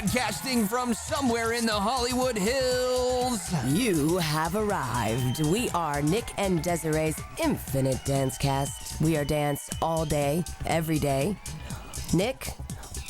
Broadcasting from somewhere in the Hollywood Hills. You have arrived. We are Nick and Desiree's Infinite Dance Cast. We are dance all day, every day. Nick,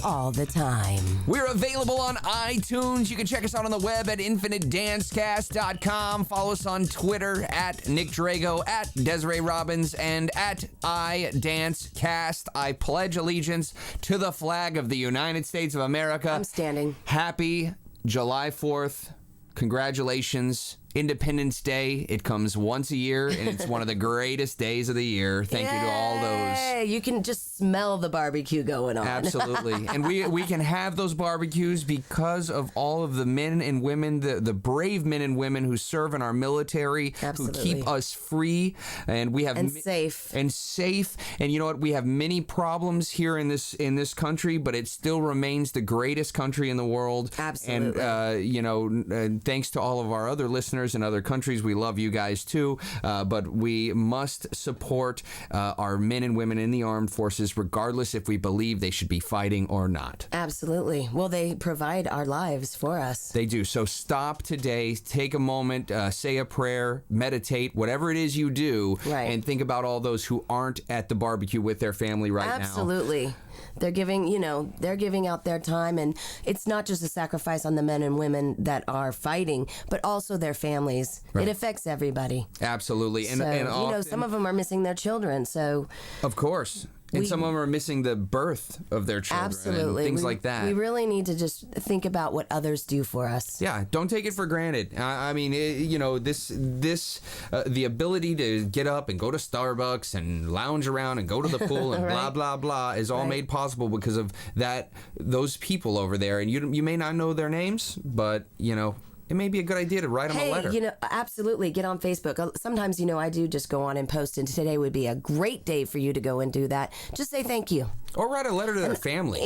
all the time. We're available on iTunes. You can check us out on the web at infinitedancecast.com. Follow us on Twitter at Nick Drago, at Desiree Robbins, and at iDanceCast. I pledge allegiance to the flag of the United States of America. I'm standing. Happy July 4th. Congratulations. Independence Day. It comes once a year, and it's one of the greatest days of the year. Thank you to all those. You can just smell the barbecue going on. Absolutely. And we can have those barbecues because of all of the men and women, the brave men and women who serve in our military, Absolutely. who keep us free. And we have safe. And safe. And you know what? We have many problems here in this country, but it still remains the greatest country in the world. Absolutely. And, thanks to all of our other listeners in other countries. We love you guys too, but we must support our men and women in the armed forces, regardless if we believe they should be fighting or not. Absolutely. Well, they provide our lives for us. They do. So stop today, take a moment, say a prayer, meditate, whatever it is you do, and think about all those who aren't at the barbecue with their family right now. Absolutely. They're giving out their time, and it's not just a sacrifice on the men and women that are fighting, but also their families. Right. It affects everybody. Absolutely. And often, some of them are missing their children, so... Of course. And some of them are missing the birth of their children. Absolutely. And things like that. We really need to just think about what others do for us. Yeah, don't take it for granted. I mean, the ability to get up and go to Starbucks and lounge around and go to the pool and blah, blah, blah is all made possible because of those people over there. And you may not know their names, but, it may be a good idea to write them a letter. Absolutely. Get on Facebook. Sometimes, I do just go on and post, and today would be a great day for you to go and do that. Just say thank you. Or write a letter to their families.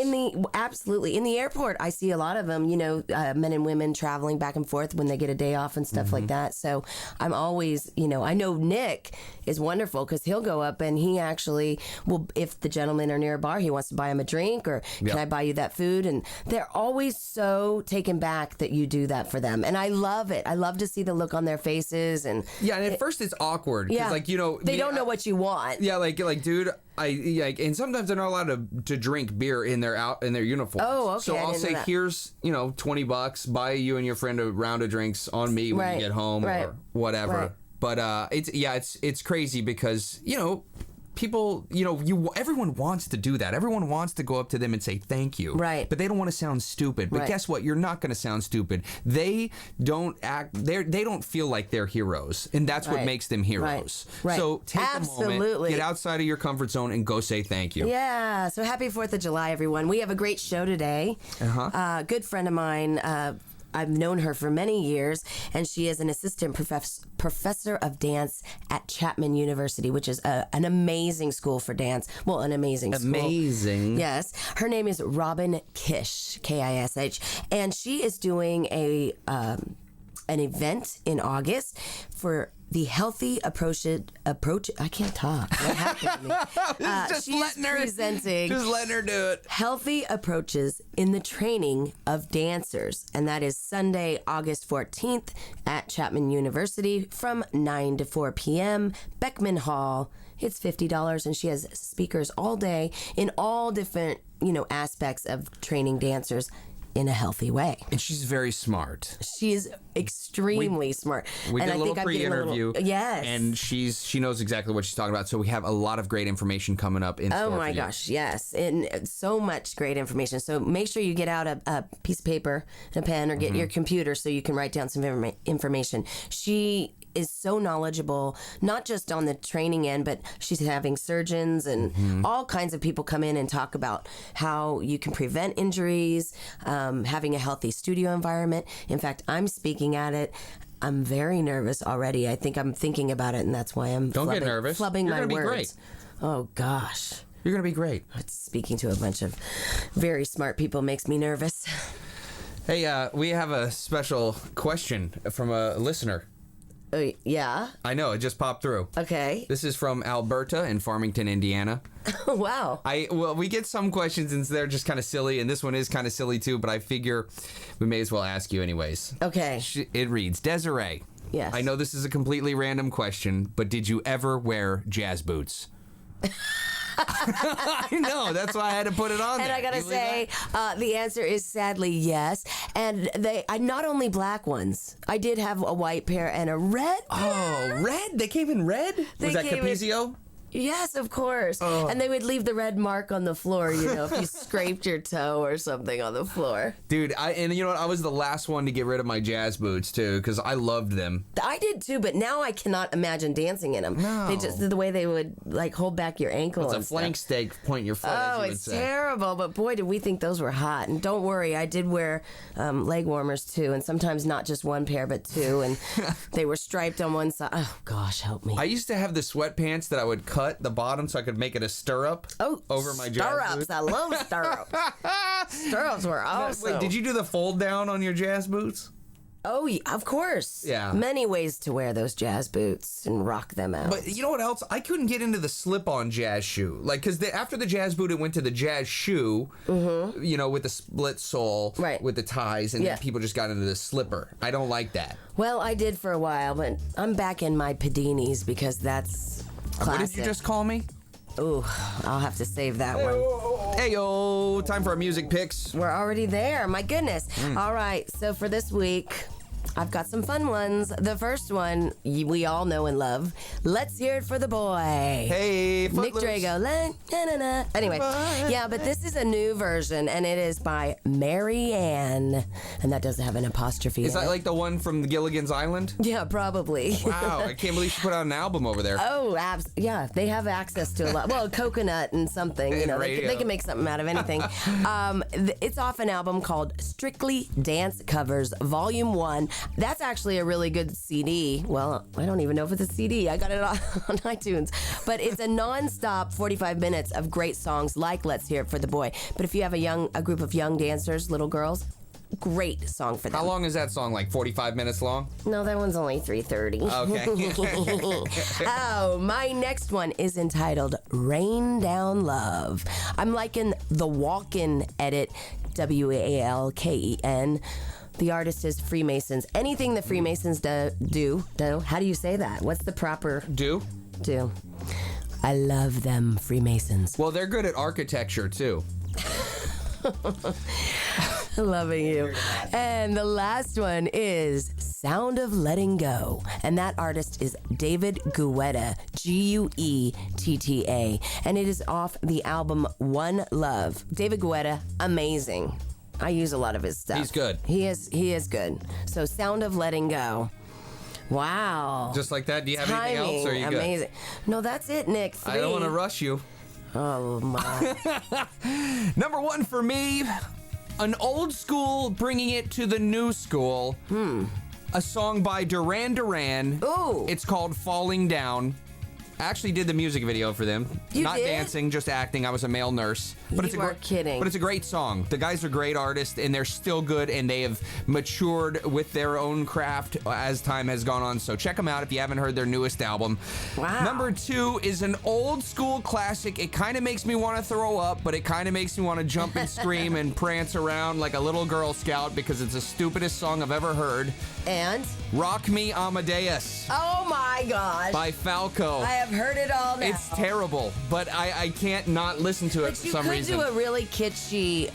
Absolutely. In the airport, I see a lot of them, men and women traveling back and forth when they get a day off and stuff like that. So I'm always, I know Nick is wonderful because he'll go up and he actually will, if the gentlemen are near a bar, he wants to buy them a drink or can I buy you that food? And they're always so taken back that you do that for them. And I love it. I love to see the look on their faces. And at first it's awkward. Yeah. They don't know what you want. Yeah, dude, and sometimes they're not allowed to drink beer in their uniform. Oh, okay. So I'll say, here's $20, buy you and your friend a round of drinks on me when you get home or whatever. Right. But it's crazy because people, everyone wants to do that. Everyone wants to go up to them and say thank you. Right. But they don't want to sound stupid. But guess what? You're not going to sound stupid. They don't feel like they're heroes. And that's what makes them heroes. Right. So take a moment, get outside of your comfort zone and go say thank you. Yeah. So happy 4th of July, everyone. We have a great show today. Good friend of mine, I've known her for many years, and she is an assistant professor of dance at Chapman University, which is an amazing school for dance. Well, an amazing school. Amazing. Yes. Her name is Robin Kish, Kish, and she is doing an event in August for the healthy approach. I can't talk. What happened to me? Just letting her do it. Healthy approaches in the training of dancers, and that is Sunday, August 14th at Chapman University from 9 to 4 p.m. Beckman Hall. It's $50, and she has speakers all day in all different aspects of training dancers in a healthy way. And she's very smart. She is extremely smart. We did a little pre-interview. Yes. And she knows exactly what she's talking about. So we have a lot of great information coming up in store. Oh my gosh, yes. And so much great information. So make sure you get out a piece of paper and a pen or get your computer so you can write down some information. She is so knowledgeable, not just on the training end, but she's having surgeons and all kinds of people come in and talk about how you can prevent injuries, having a healthy studio environment. In fact, I'm speaking at it. I'm very nervous already. I think I'm thinking about it, and that's why I'm Don't get nervous. Flubbing You're my gonna words. Be great. Oh, gosh. You're going to be great. Speaking to a bunch of very smart people makes me nervous. Hey, we have a special question from a listener. Yeah? I know, it just popped through. Okay. This is from Alberta in Farmington, Indiana. Wow. Well, we get some questions and they're just kind of silly, and this one is kind of silly too, but I figure we may as well ask you anyways. Okay. It reads, Desiree. Yes. I know this is a completely random question, but did you ever wear jazz boots? I know, that's why I had to put it on there. And I gotta say, the answer is sadly yes. And I not only black ones. I did have a white pair and a red pair. Oh, red? They came in red? Was that Capizio? Yes, of course. Oh. And they would leave the red mark on the floor, if you scraped your toe or something on the floor. Dude, and you know what? I was the last one to get rid of my jazz boots, too, because I loved them. I did, too, but now I cannot imagine dancing in them. No. They just, the way they would, hold back your ankle It's a and flank stuff. steak, point your foot, as you would It's say. terrible, but boy, did we think those were hot. And don't worry, I did wear leg warmers, too, and sometimes not just one pair, but two, and they were striped on one side. Oh, gosh, help me. I used to have the sweatpants that I would cut the bottom so I could make it a stirrup over my jazz stirrups. boots. I love stirrups. Stirrups were awesome. Wait, did you do the fold down on your jazz boots? Oh, yeah, of course. Yeah. Many ways to wear those jazz boots and rock them out. But you know what else? I couldn't get into the slip-on jazz shoe. Like, because after the jazz boot, it went to the jazz shoe, with the split sole, Right. with the ties, and then people just got into the slipper. I don't like that. Well, I did for a while, but I'm back in my padinis because that's classic. What did you just call me? Ooh, I'll have to save that one. Hey, yo, time for our music picks. We're already there. My goodness. All right. So for this week, I've got some fun ones. The first one we all know and love. Let's hear it for the boy. Hey, Nick Footloose. Drago. Na, na, na. Anyway, yeah, but this is a new version, and it is by Mary Ann. And that doesn't have an apostrophe. Is in that it. like the one from the Gilligan's Island? Yeah, probably. Wow, I can't believe she put out an album over there. Oh, yeah, they have access to a lot. Well, coconut and something, And they radio. can make something out of anything. It's off an album called Strictly Dance Covers, Volume 1. That's actually a really good CD. Well, I don't even know if it's a CD. I got it on iTunes. But it's a non-stop 45 minutes of great songs like Let's Hear It for the Boy. But if you have a group of young dancers, little girls, great song for them. How long is that song? Like 45 minutes long? No, that one's only 3:30. Okay. Oh, my next one is entitled Rain Down Love. I'm liking the Walken edit, Walken. The artist is Freemasons. Anything the Freemasons do, how do you say that? What's the proper Do? I love them, Freemasons. Well, they're good at architecture, too. Loving you. And the last one is Sound of Letting Go. And that artist is David Guetta, Guetta. And it is off the album One Love. David Guetta, amazing. I use a lot of his stuff. He's good. He is good. So Sound of Letting Go. Wow. Just like that, do you have anything else, or are you good? Amazing. No, that's it, Nick. 3. I don't want to rush you. Oh, my. Number 1 for me, an old school bringing it to the new school. A song by Duran Duran. Ooh. It's called Falling Down. I actually did the music video for them. You Not did? dancing, just acting. I was a male nurse. But You weren't kidding. But it's a great song. The guys are great artists, and they're still good, and they have matured with their own craft as time has gone on. So check them out if you haven't heard their newest album. Wow. Number 2 is an old school classic. It kind of makes me want to throw up, but it kind of makes me want to jump and scream and prance around like a little Girl Scout because it's the stupidest song I've ever heard. And? Rock Me Amadeus Oh, my gosh. by Falco. I have heard it all now. It's terrible, but I can't not listen to it But for you some could reason. do a really kitschy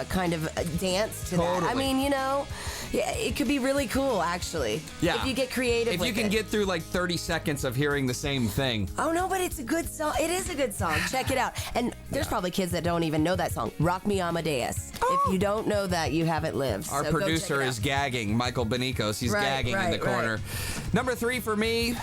kind of dance to that. I Totally. mean, yeah, it could be really cool, actually. Yeah. If you get creative If with you can it. get through like 30 seconds of hearing the same thing. Oh, no, but it's a good song. It is a good song. Check it out. And there's probably kids that don't even know that song. Rock Me Amadeus. If you don't know that, you haven't lived. Our So go producer check it is out. gagging, Michael Benicos. He's Right, gagging in the right, corner. Number 3 for me,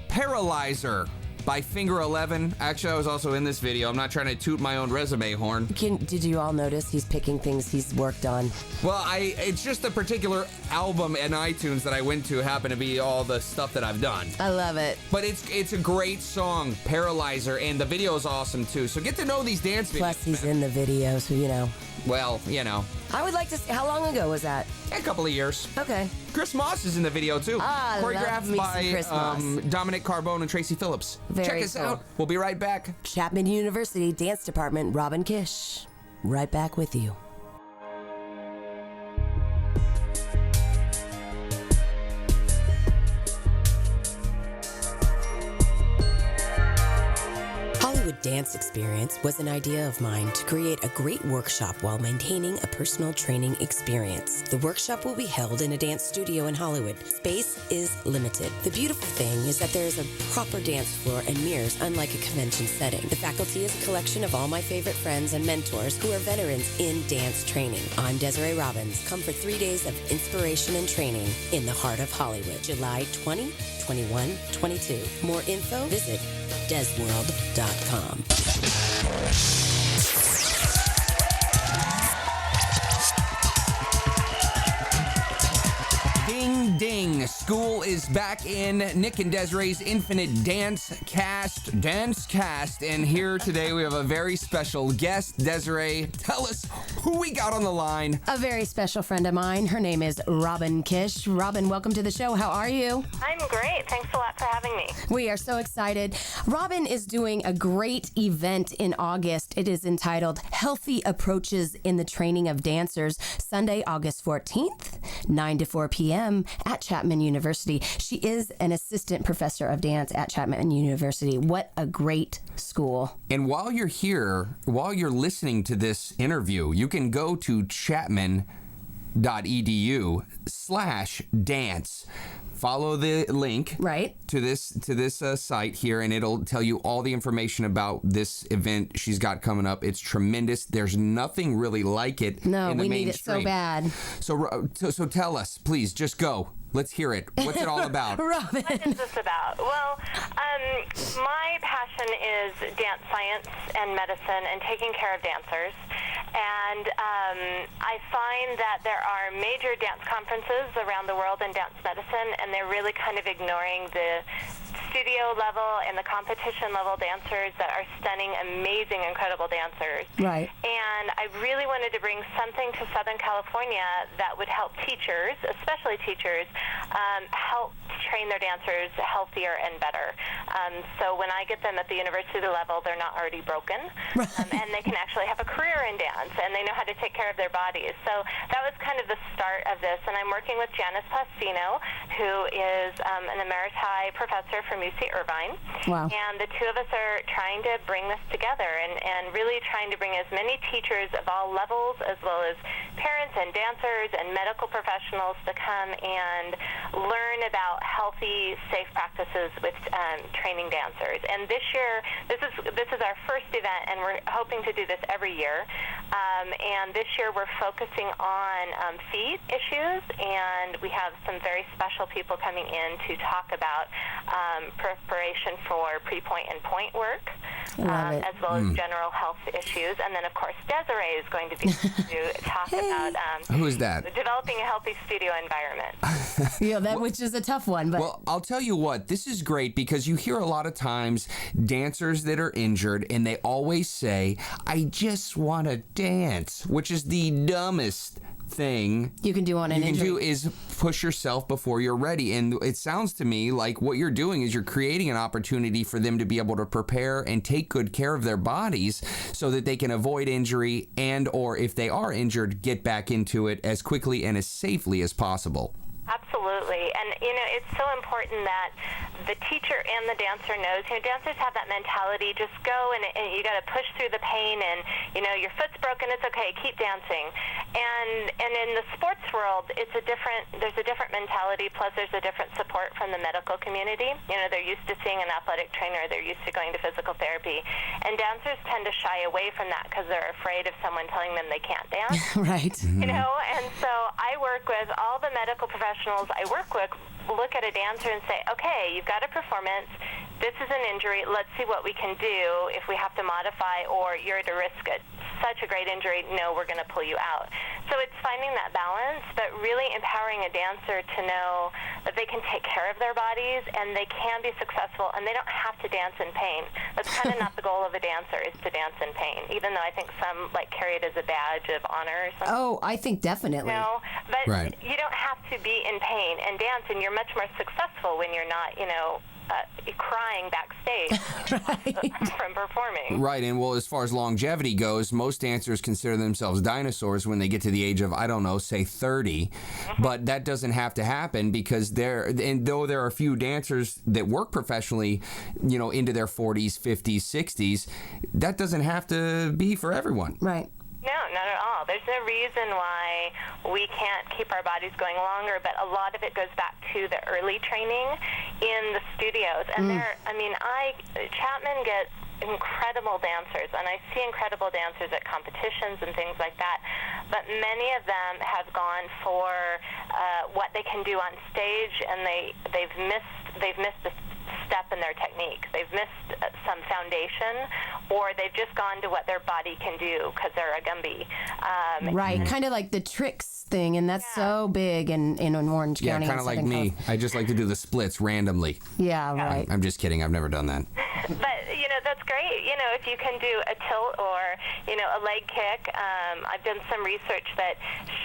Paralyzer by Finger 11. Actually, I was also in this video. I'm not trying to toot my own resume horn. Did you all notice he's picking things he's worked on? Well, it's just a particular album in iTunes that I went to happen to be all the stuff that I've done. I love it. But it's a great song, Paralyzer, and the video is awesome too. So get to know these dance videos. Plus, he's in the video, so, well, you know, I would like to see, how long ago was that? a couple of years. Okay. Chris Moss is in the video, too. Love Choreographed me some by Chris Moss. Dominic Carbone and Tracy Phillips. Very Check us cool. out. We'll be right back. Chapman University Dance Department, Robin Kish. Right back with you. Hollywood Dance Experience was an idea of mine to create a great workshop while maintaining a personal training experience. The workshop will be held in a dance studio in Hollywood. Space is limited. The beautiful thing is that there is a proper dance floor and mirrors, unlike a convention setting. The faculty is a collection of all my favorite friends and mentors who are veterans in dance training. I'm Desiree Robbins. Come for 3 days of inspiration and training in the heart of Hollywood. July 20, 21, 22. More info, visit desworld.com. Ding, ding. School is back in Nick and Desiree's Infinite Dance Cast. And here today we have a very special guest. Desiree, tell us who we got on the line. A very special friend of mine. Her name is Robin Kish. Robin, welcome to the show. How are you? I'm great. Thanks a lot for having me. We are so excited. Robin is doing a great event in August. It is entitled Healthy Approaches in the Training of Dancers, Sunday, August 14th, 9 to 4 p.m. at Chapman University. She is an assistant professor of dance at Chapman University. What a great school. And while you're here, while you're listening to this interview, you can go to chapman.edu/dance. Follow the link Right. to this site here, and it'll tell you all the information about this event she's got coming up. It's tremendous. There's nothing really like it. No, in the we need it so mainstream. bad. So tell us, please, just go. Let's hear it. What's it all about? Robin. What is this about? Well, my passion is dance science and medicine and taking care of dancers. And I find that there are major dance conferences around the world in dance medicine, and they're really kind of ignoring the studio level and the competition level dancers that are stunning, amazing, incredible dancers. Right. And I really wanted to bring something to Southern California that would help teachers, especially teachers, help train their dancers healthier and better. So when I get them at the university level, they're not already broken, and they can actually have a career in dance, and they know how to take care of their bodies. So that was kind of the start of this, and I'm working with Janice Plastino, who is an Emeriti professor from UC Irvine. Wow. And the two of us are trying to bring this together and really trying to bring as many teachers of all levels, as well as parents and dancers and medical professionals, to come and learn about healthy, safe practices with training dancers. And this year, this is our first event, and we're hoping to do this every year. And this year, we're focusing on fee issues, and we have some very special people coming in to talk about preparation for pre-point and point work, as well as general health issues. And then, of course, Desiree is going to be to talk about Who is that? developing a healthy studio environment. Yeah, which is a tough one. But Well, I'll tell you what, this is great because you hear a lot of times dancers that are injured and they always say, I just want to dance, which is the dumbest thing you can do on an you can injury. do is push yourself before you're ready. And it sounds to me like what you're doing is you're creating an opportunity for them to be able to prepare and take good care of their bodies so that they can avoid injury and, or if they are injured, get back into it as quickly and as safely as possible. Absolutely. And, it's so important that the teacher and the dancer knows. Dancers have that mentality, just go and you got to push through the pain and, your foot's broken, it's okay, keep dancing. And in the sports world, there's a different mentality, plus there's a different support from the medical community. They're used to seeing an athletic trainer, they're used to going to physical therapy. And dancers tend to shy away from that because they're afraid of someone telling them they can't dance. Right. And so I work with all the medical professionals I work with, look at a dancer and say, okay, you've got a performance, this is an injury, let's see what we can do if we have to modify, or you're at a risk of such a great injury, no, we're going to pull you out. So it's finding that balance, but really empowering a dancer to know that they can take care of their bodies, and they can be successful, and they don't have to dance in pain. That's kind of not the goal of a dancer, is to dance in pain, even though I think some carry it as a badge of honor or something. Oh, I think definitely. No, but Right. you don't have to be in pain and dance, and you're much more successful when you're not, crying backstage from performing. Right, and well, as far as longevity goes, most dancers consider themselves dinosaurs when they get to the age of, I don't know, say 30. But that doesn't have to happen, because though there are a few dancers that work professionally, into their 40s, 50s, 60s, that doesn't have to be for everyone. Right. No, not at all. There's no reason why we can't keep our bodies going longer, but a lot of it goes back to the early training in the studios. And Chapman gets incredible dancers, and I see incredible dancers at competitions and things like that, but many of them have gone for what they can do on stage, and they've missed a step in their technique. They've missed some foundation, or they've just gone to what their body can do because they're a Gumby. Right, kind of like the tricks thing, and that's so big in Orange County. Yeah, kind of like me. I just like to do the splits randomly. Yeah, right. I'm just kidding. I've never done that. But, that's great. If you can do a tilt or, a leg kick. I've done some research that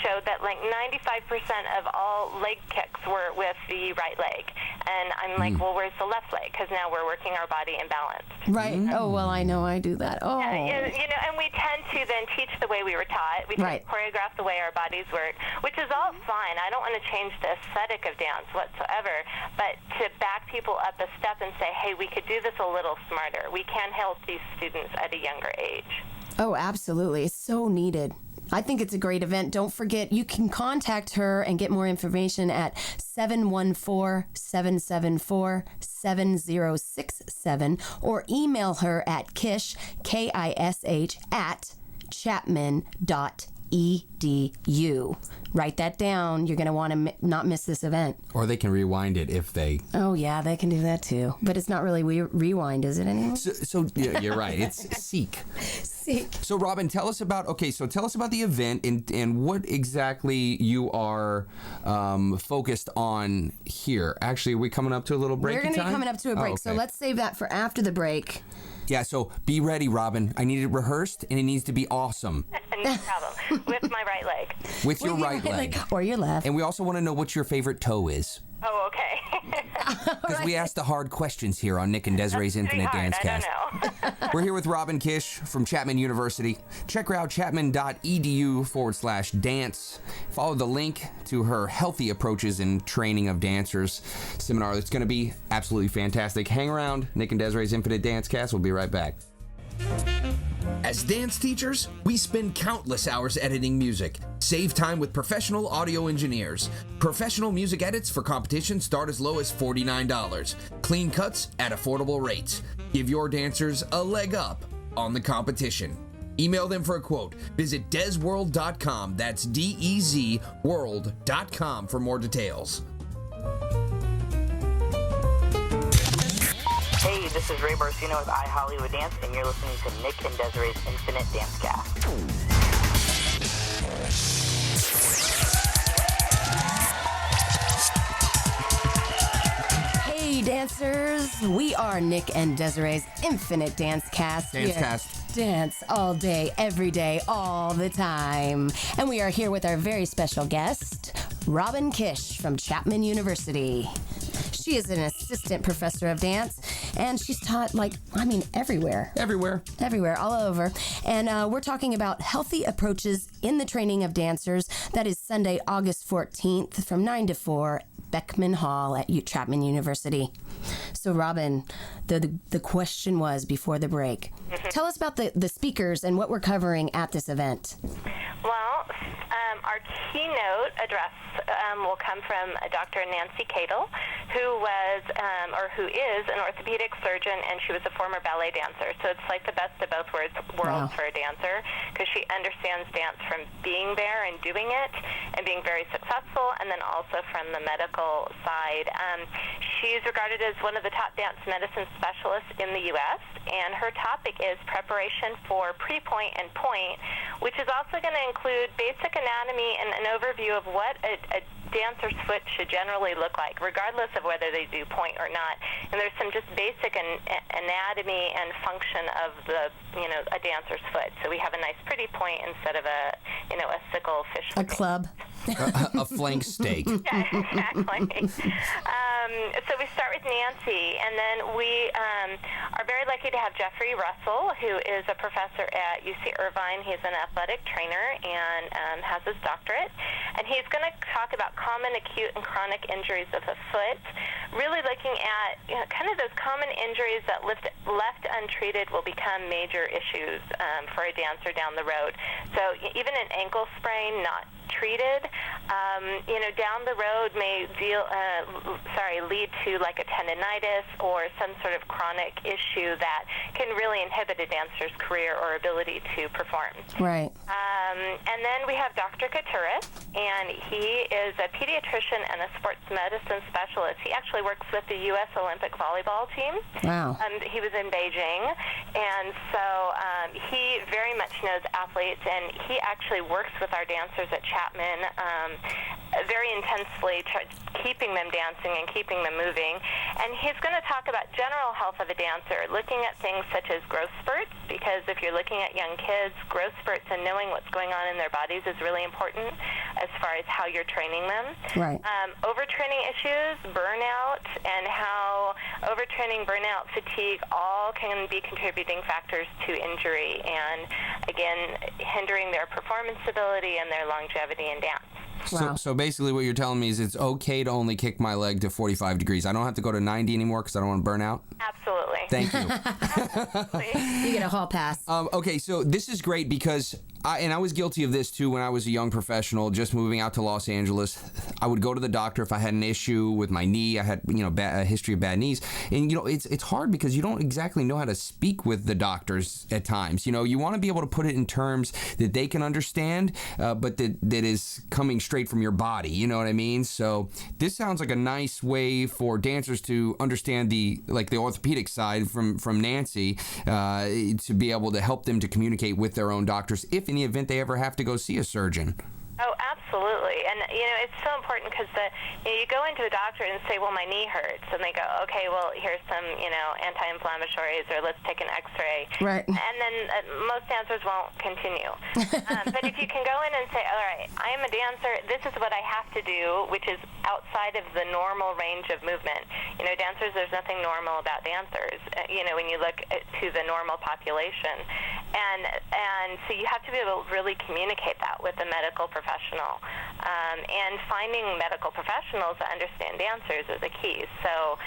showed that 95% of all leg kicks were with the right leg. And I'm like, well, where's the left leg? Because now we're working our body imbalanced. Right. Oh, well, I know I do that. Oh. And we tend to then teach the way we were taught. We tend to choreograph the way our bodies work, which is all fine. I don't want to change the aesthetic of dance whatsoever, but to back people up a step and say, hey, we could do this a little smarter. We can help these students at a younger age. Oh, absolutely. It's so needed. I think it's a great event. Don't forget, you can contact her and get more information at 714-774-7067 or email her at Kish, Kish, at chapman.edu. Write that down. You're going to want to not miss this event. Or they can rewind it if they... Oh, yeah, they can do that too. But it's not really rewind, is it anymore? So yeah, you're right. It's seek. So, Robin, tell us about the event and what exactly you are focused on here. Actually, are we coming up to a little break? We're going to be coming up to a break, okay. So let's save that for after the break. Yeah, so be ready, Robin. I need it rehearsed, and it needs to be awesome. No problem. With my right leg. With your right leg. Or your left. And we also want to know what your favorite toe is. Oh, okay. Because we ask the hard questions here on Nick and Desiree's Infinite Dance Cast. I don't know. We're here with Robin Kish from Chapman University. Check her out, chapman.edu/dance. Follow the link to her Healthy Approaches and Training of Dancers seminar. It's going to be absolutely fantastic. Hang around. Nick and Desiree's Infinite Dance Cast. We'll be right back. As dance teachers, we spend countless hours editing music. Save time with professional audio engineers. Professional music edits for competition start as low as $49. Clean cuts at affordable rates. Give your dancers a leg up on the competition. Email them for a quote. Visit dezworld.com. That's DEZ world.com for more details. Hey, this is Ray Barcino with iHollywood Dance, and you're listening to Nick and Desiree's Infinite Dance Cast. Hey, dancers. We are Nick and Desiree's Infinite Dance Cast. Dance We Cast. Dance all day, every day, all the time. And we are here with our very special guest, Robin Kish from Chapman University. She is an assistant professor of dance, and she's taught, everywhere. Everywhere, all over. And we're talking about healthy approaches in the training of dancers. That is Sunday, August 14th from 9 to 4, Beckman Hall at Chapman University. So, Robin, the question was before the break. Tell us about the speakers and what we're covering at this event. Well, our keynote address will come from Dr. Nancy Cadle, who is an orthopedic surgeon, and she was a former ballet dancer. So it's like the best of both worlds Wow. for a dancer, because she understands dance from being there and doing it and being very successful, and then also from the medical side. She's regarded as one of the top dance medicine specialists in the U.S., and her topic is preparation for pre-point and point, which is also going to include basic anatomy and an overview of what a a dancer's foot should generally look like, regardless of whether they do point or not. And there's some just basic anatomy and function of a dancer's foot. So we have a nice pretty point instead of a sickle fish. A club. A flank steak. Yeah, exactly. So we start with Nancy, and then we are very lucky to have Jeffrey Russell, who is a professor at UC Irvine. He's an athletic trainer and has his doctorate. And he's going to talk about common acute and chronic injuries of the foot, really looking at kind of those common injuries that left untreated will become major issues for a dancer down the road. So even an ankle sprain not treated, down the road may lead to like a tendinitis or some sort of chronic issue that can really inhibit a dancer's career or ability to perform. Right. And then we have Dr. Katuris, and he is a pediatrician and a sports medicine specialist. He actually works with the U.S. Olympic volleyball team. Wow. He was in Beijing, and so he very much knows athletes, and he actually works with our dancers at Chapman very intensely, keeping them dancing and keeping them moving. And he's going to talk about general health of a dancer, looking at things such as growth spurts, because if you're looking at young kids, growth spurts and knowing what's going on in their bodies is really important as far as how you're training them. Right. Overtraining issues, burnout, and how overtraining, burnout, fatigue all can be contributing factors to injury and, again, hindering their performance ability and their longevity in dance. Wow. So basically what you're telling me is it's okay to only kick my leg to 45 degrees. I don't have to go to 90 anymore because I don't want to burn out? Absolutely. Thank you. You get a hall pass. Okay, so this is great because I was guilty of this too when I was a young professional, just moving out to Los Angeles. I would go to the doctor if I had an issue with my knee. I had a history of bad knees, and it's hard because you don't exactly know how to speak with the doctors at times. You want to be able to put it in terms that they can understand, but that is coming straight from your body. You know what I mean? So this sounds like a nice way for dancers to understand the orthopedic side from Nancy, to be able to help them to communicate with their own doctors if in the event they ever have to go see a surgeon. Oh, absolutely. And, it's so important because you go into a doctor and say, well, my knee hurts. And they go, okay, well, here's some, anti-inflammatories, or let's take an x-ray. Right. And then most dancers won't continue. But if you can go in and say, all right, I am a dancer. This is what I have to do, which is outside of the normal range of movement. Dancers, there's nothing normal about dancers, when you look to the normal population. And so you have to be able to really communicate that with the medical professional. And finding medical professionals that understand dancers is a key. So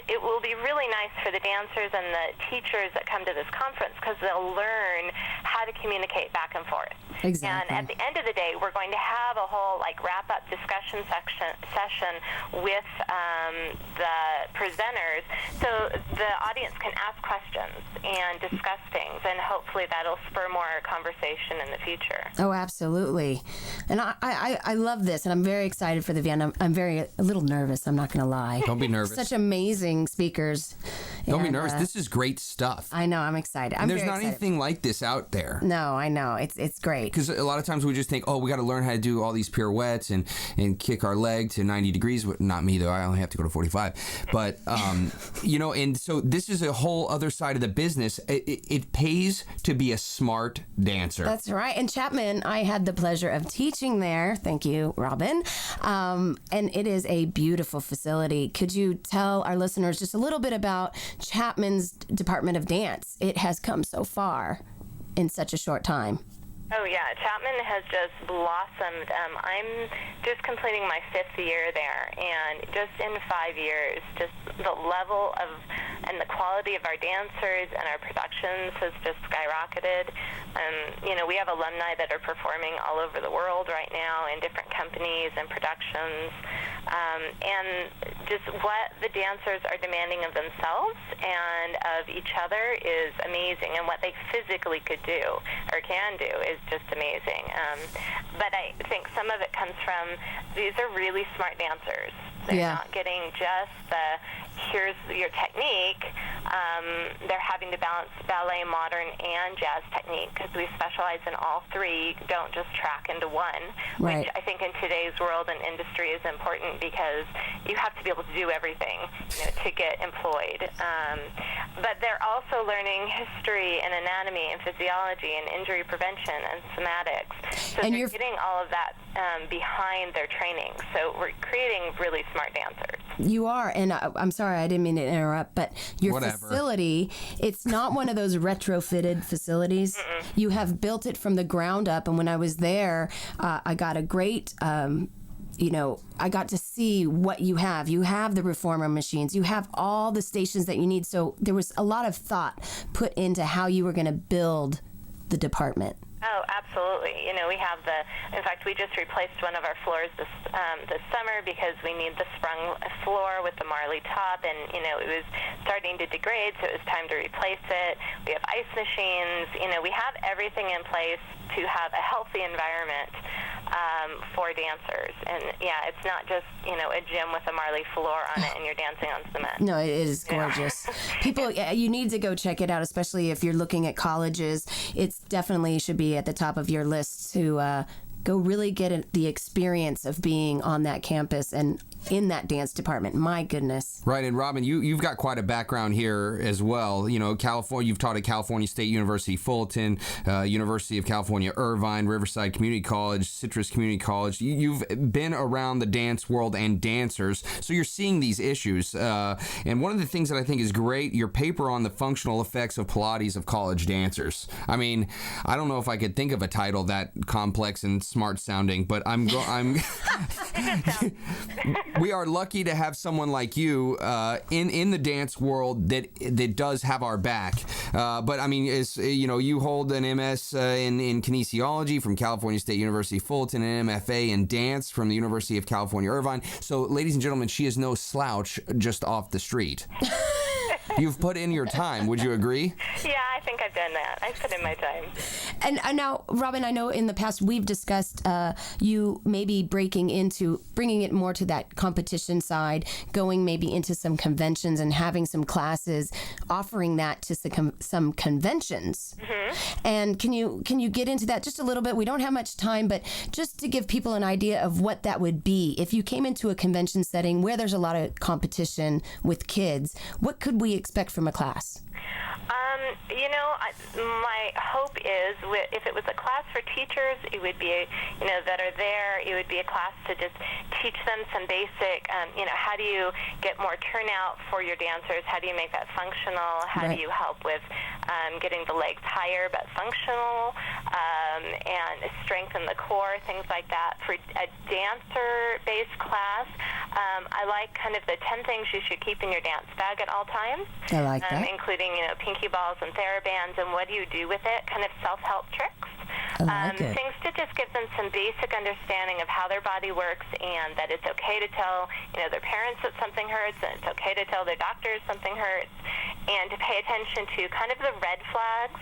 it will be really nice for the dancers and the teachers that come to this conference because they'll learn how to communicate back and forth. Exactly. And at the end of the day, we're going to have a whole wrap-up discussion session with the presenters so the audience can ask questions and discuss things, and hopefully that'll spur more conversation in the future. Oh, absolutely. And I love this, and I'm very excited for the event. I'm a little nervous, I'm not going to lie. Don't be nervous. Such amazing speakers. Don't be nervous. This is great stuff. I know, I'm excited. There's not anything like this out there. No, I know. It's great. Because a lot of times we just think, we got to learn how to do all these pirouettes and kick our leg to 90 degrees. Not me, though. I only have to go to 45. But, and so this is a whole other side of the business. It pays to be a smart dancer. That's right. And Chapman, I had the pleasure of teaching there. Thank you, Robin. And it is a beautiful facility. Could you tell our listeners just a little bit about Chapman's Department of Dance? It has come so far in such a short time. Oh, yeah. Chapman has just blossomed. I'm just completing my 5th year there, and just in 5 years, just the level of and the quality of our dancers and our productions has just skyrocketed. We have alumni that are performing all over the world right now in different companies and productions. And just what the dancers are demanding of themselves and of each other is amazing, and what they physically could do or can do is just amazing. But I think some of it comes from these are really smart dancers. They're not getting just the here's your technique, they're having to balance ballet, modern, and jazz technique because we specialize in all three. Don't just track into one, Right. which I think in today's world and industry is important because you have to be able to do everything, to get employed. But they're also learning history and anatomy and physiology and injury prevention and somatics. So And they're getting all of that behind their training. So we're creating really smart dancers. You are, and I'm sorry, I didn't mean to interrupt, but your Whatever. facility, it's not one of those retrofitted facilities. You have built it from the ground up, and when I was there, I got a great... I got to see what you have. You have the reformer machines. You have all the stations that you need. So there was a lot of thought put into how you were going to build the department. Oh, absolutely. We have in fact, we just replaced one of our floors this summer because we need the sprung floor with the marley top, and, it was starting to degrade, so it was time to replace it. We have ice machines. We have everything in place to have a healthy environment for dancers. And, yeah, it's not just, a gym with a marley floor on it and you're dancing on cement. No, it is gorgeous. People, you need to go check it out, especially if you're looking at colleges. It's definitely should be at the top of your list to go really get the experience of being on that campus and in that dance department. My goodness. Right, and Robin, you've got quite a background here as well. California, you've taught at California State University, Fulton, University of California, Irvine, Riverside Community College, Citrus Community College. You've been around the dance world and dancers, so you're seeing these issues. And one of the things that I think is great, your paper on the functional effects of Pilates of college dancers. I mean, I don't know if I could think of a title that complex and smart sounding, but I'm we are lucky to have someone like you in the dance world that does have our back. But I mean, you hold an MS in kinesiology from California State University Fulton, and an MFA in dance from the University of California Irvine. So, ladies and gentlemen, she is no slouch just off the street. You've put in your time. Would you agree? Yeah, I think I've done that. I've put in my time. And now, Robin, I know in the past we've discussed you maybe bringing it more to that competition side, going maybe into some conventions and having some classes, offering that to some conventions. Mm-hmm. And can you get into that just a little bit? We don't have much time, but just to give people an idea of what that would be. If you came into a convention setting where there's a lot of competition with kids, what could we expect from a class? My hope is if it was a class for teachers, it would be, that are there, it would be a class to just teach them some basic, how do you get more turnout for your dancers? How do you make that functional? How do you help with getting the legs higher but functional, and strengthen the core, things like that. For a dancer-based class, I like kind of the 10 things you should keep in your dance bag at all times. I like that. Including, pinky balls and TheraBands, and what do you do with it, kind of self-help tricks. I like it. Things to just give them some basic understanding of how their body works, and that it's okay to tell, their parents that something hurts, and it's okay to tell their doctors something hurts, and to pay attention to kind of the red flags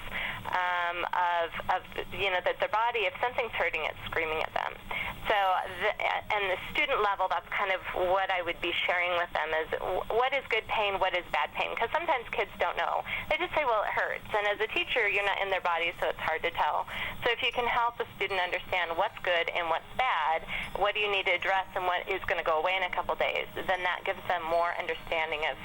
that their body, if something's hurting, it's screaming at them. So, and the student level, that's kind of what I would be sharing with them is what is good pain, what is bad pain, because sometimes kids don't know. They just say, well, it hurts. And as a teacher, you're not in their body, so it's hard to tell. So if you can help a student understand what's good and what's bad, what do you need to address and what is going to go away in a couple days, then that gives them more understanding of,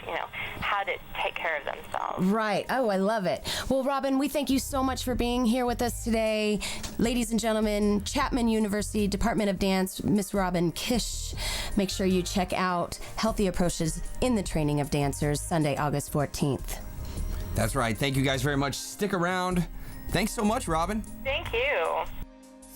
how to take care of themselves. Right. Oh, I love it. Well, Robin, we thank you so much for being here with us today. Ladies and gentlemen, Chapman University Department of Dance, Miss Robin Kish. Make sure you check out Healthy Approaches in the Training of Dancers, Sunday, August 14th. That's right. Thank you guys very much. Stick around. Thanks so much, Robin. Thank you.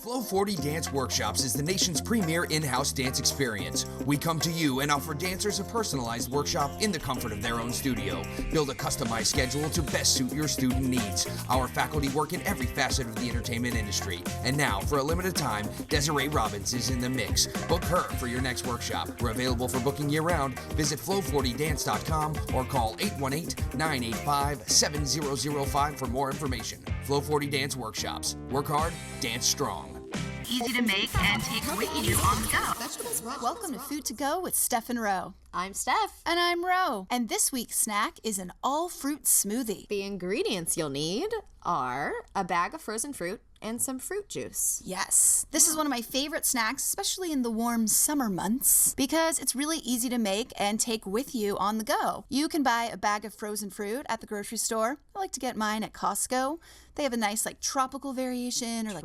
Flow 40 Dance Workshops is the nation's premier in-house dance experience. We come to you and offer dancers a personalized workshop in the comfort of their own studio. Build a customized schedule to best suit your student needs. Our faculty work in every facet of the entertainment industry. And now, for a limited time, Desiree Robbins is in the mix. Book her for your next workshop. We're available for booking year-round. Visit flow40dance.com or call 818-985-7005 for more information. Flow 40 Dance Workshops. Work hard, dance strong. easy to make and take with you on the go. Welcome to Food to Go with Steph and Ro. I'm Steph. And I'm Ro. And this week's snack is an all-fruit smoothie. The ingredients you'll need are a bag of frozen fruit and some fruit juice. Yes. This is one of my favorite snacks, especially in the warm summer months, because it's really easy to make and take with you on the go. You can buy a bag of frozen fruit at the grocery store. I like to get mine at Costco. They have a nice tropical variation or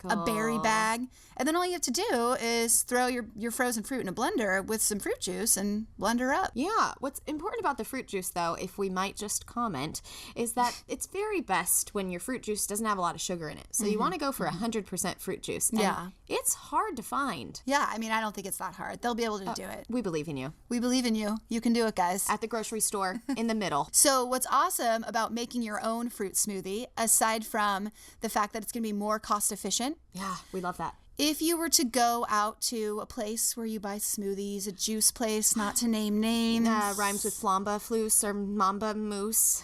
a berry bag. And then all you have to do is throw your frozen fruit in a blender with some fruit juice and blend her up. Yeah. What's important about the fruit juice, though, if we might just comment, is that it's very best when your fruit juice doesn't have a lot of sugar in it. So you want to go for 100% fruit juice. And yeah. It's hard to find. Yeah, I mean, I don't think it's that hard. They'll be able to do it. We believe in you. We believe in you. You can do it, guys. At the grocery store, in the middle. So what's awesome about making your own fruit smoothie, aside from the fact that it's going to be more cost efficient. Yeah, we love that. If you were to go out to a place where you buy smoothies, a juice place, not to name names. Rhymes with flamba, floose, or mamba moose.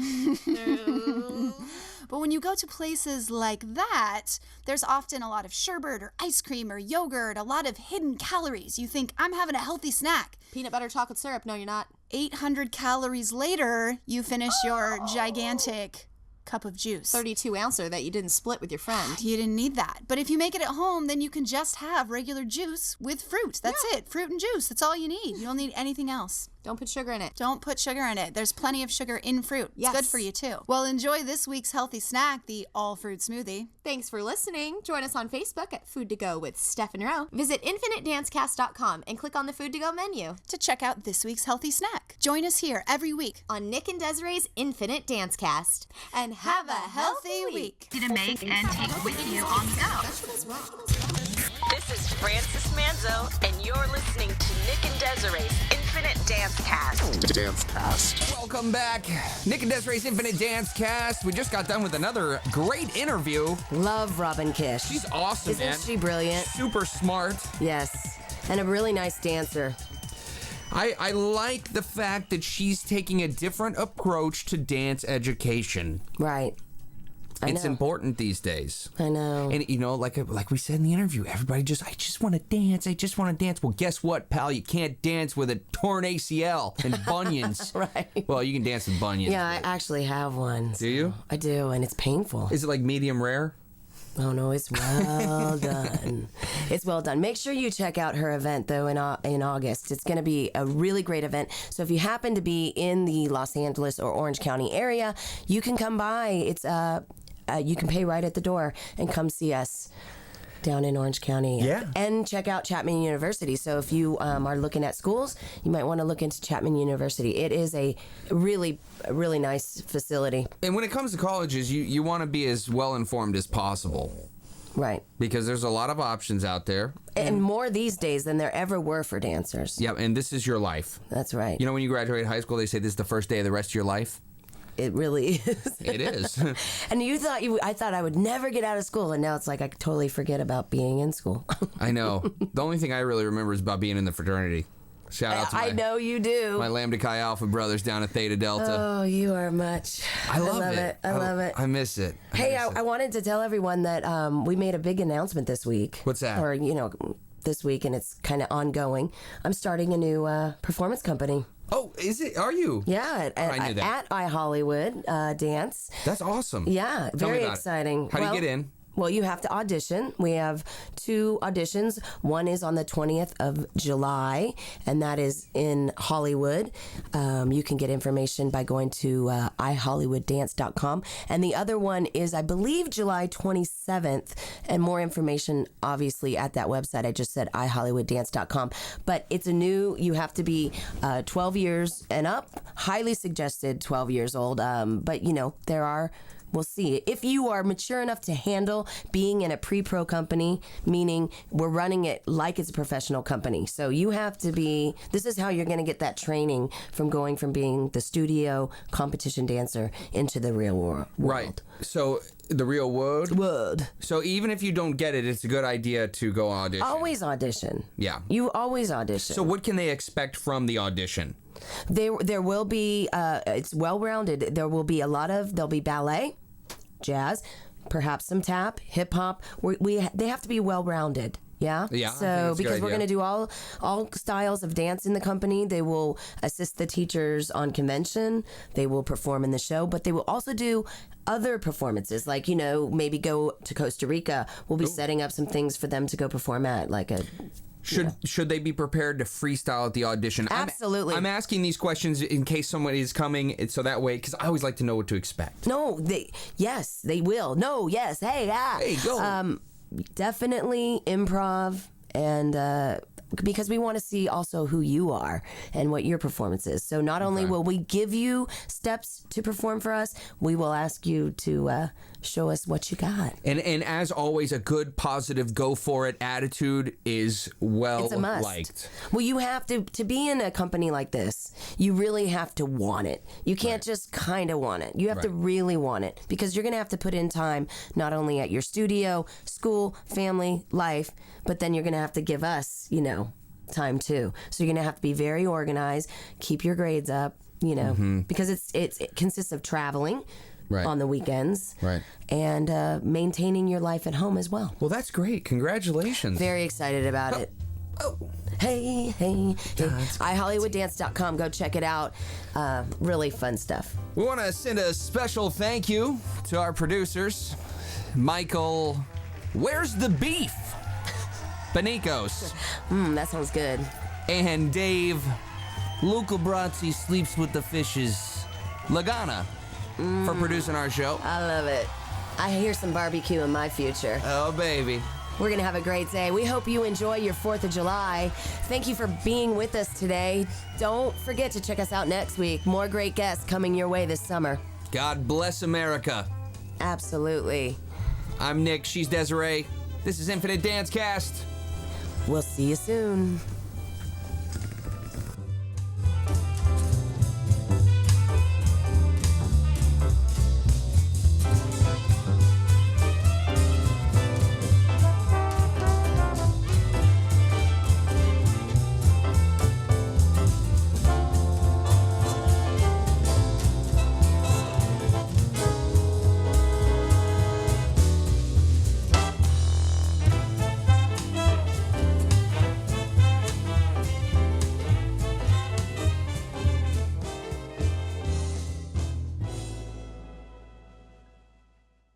But when you go to places like that, there's often a lot of sherbet or ice cream or yogurt, a lot of hidden calories. You think, I'm having a healthy snack. Peanut butter chocolate syrup. No, you're not. 800 calories later, you finish your gigantic cup of juice. 32-ouncer that you didn't split with your friend. You didn't need that. But if you make it at home, then you can just have regular juice with fruit. That's it. Fruit and juice. That's all you need. You don't need anything else. Don't put sugar in it. Don't put sugar in it. There's plenty of sugar in fruit. It's good for you, too. Well, enjoy this week's healthy snack, the all-fruit smoothie. Thanks for listening. Join us on Facebook at Food to Go with Steph and Ro. Visit InfiniteDanceCast.com and click on the Food to Go menu to check out this week's healthy snack. Join us here every week on Nick and Desiree's Infinite Dancecast. And have a healthy week. Easy to make and take with you on the go. This is Francis Manzo, and you're listening to Nick and Desiree's Infinite Dancecast. Welcome back. Nick and Desiree's Infinite Dancecast. We just got done with another great interview. Love Robin Kish. She's awesome, man. Isn't she brilliant? Super smart. Yes. And a really nice dancer. I like the fact that she's taking a different approach to dance education. Right. It's important these days. I know. And, like we said in the interview, everybody I just want to dance. I just want to dance. Well, guess what, pal? You can't dance with a torn ACL and bunions. Right. Well, you can dance with bunions. Yeah, I actually have one. Do you? I do, and it's painful. Is it like medium rare? Oh, no, it's well done. It's well done. Make sure you check out her event, though, in August. It's going to be a really great event. So if you happen to be in the Los Angeles or Orange County area, you can come by. It's you can pay right at the door and come see us down in Orange County. Yeah. And check out Chapman University. So if you are looking at schools, you might want to look into Chapman University. It is a really nice facility. And when it comes to colleges, you want to be as well informed as possible. Right. Because there's a lot of options out there. And more these days than there ever were for dancers. Yeah, and this is your life. That's right. You know, when you graduate high school, they say this is the first day of the rest of your life. It really is. It is. And I thought I would never get out of school, and now it's like I totally forget about being in school. I know. The only thing I really remember is about being in the fraternity. Shout out to I know you do. My Lambda Chi Alpha brothers down at Theta Delta. Oh, you are much. I love it. I love it. I miss it. I wanted to tell everyone that we made a big announcement this week. What's that? Or, this week, and it's kind of ongoing. I'm starting a new performance company. Oh, is it? Are you? Yeah, I knew that. At iHollywood Dance. That's awesome. Yeah, very exciting. How do you get in? Well, you have to audition. We have 2 auditions. One is on the 20th of July, and that is in Hollywood. You can get information by going to ihollywooddance.com. And the other one is, I believe, July 27th, and more information, obviously, at that website. I just said ihollywooddance.com. But it's you have to be 12 years and up, highly suggested 12 years old. But, we'll see. If you are mature enough to handle being in a pre-pro company, meaning we're running it like it's a professional company. So you have to this is how you're going to get that training from going from being the studio competition dancer into the real world. Right. So the real world. So even if you don't get it, it's a good idea to go audition. Always audition. Yeah. You always audition. So what can they expect from the audition? There will be, it's well-rounded. There'll be ballet, jazz, perhaps some tap, hip hop. They have to be well rounded. Yeah. Yeah. I think So that's a because good we're idea. going to do all styles of dance in the company, they will assist the teachers on convention. They will perform in the show, but they will also do other performances, like maybe go to Costa Rica. We'll be setting up some things for them to go perform at, like a. Should they be prepared to freestyle at the audition? Absolutely. I'm asking these questions in case somebody is coming, so that way, because I always like to know what to expect. No, yes, they will. No, yes, hey, Hey, go. Definitely improv, and because we want to see also who you are and what your performance is. So not only will we give you steps to perform for us, we will ask you to show us what you got. And as always, a good, positive, go for it attitude is It's a must. liked. Well, you have to be in a company like this. You really have to want it. You can't just kind of want it. You have to really want it, because you're going to have to put in time not only at your studio, school, family, life, but then you're going to have to give us, time too. So you're going to have to be very organized, keep your grades up, because it consists of traveling. Right. On the weekends, Right. And maintaining your life at home as well. Well, that's great. Congratulations. Very excited about it. Hey. ihollywooddance.com. Go check it out. Really fun stuff. We want to send a special thank you to our producers, Michael, where's the beef? Benicos. That sounds good. And Dave, Luca Brazzi sleeps with the fishes. Lagana. For producing our show. I love it. I hear some barbecue in my future. Oh, baby. We're going to have a great day. We hope you enjoy your 4th of July. Thank you for being with us today. Don't forget to check us out next week. More great guests coming your way this summer. God bless America. Absolutely. I'm Nick. She's Desiree. This is Infinite Dance Cast. We'll see you soon.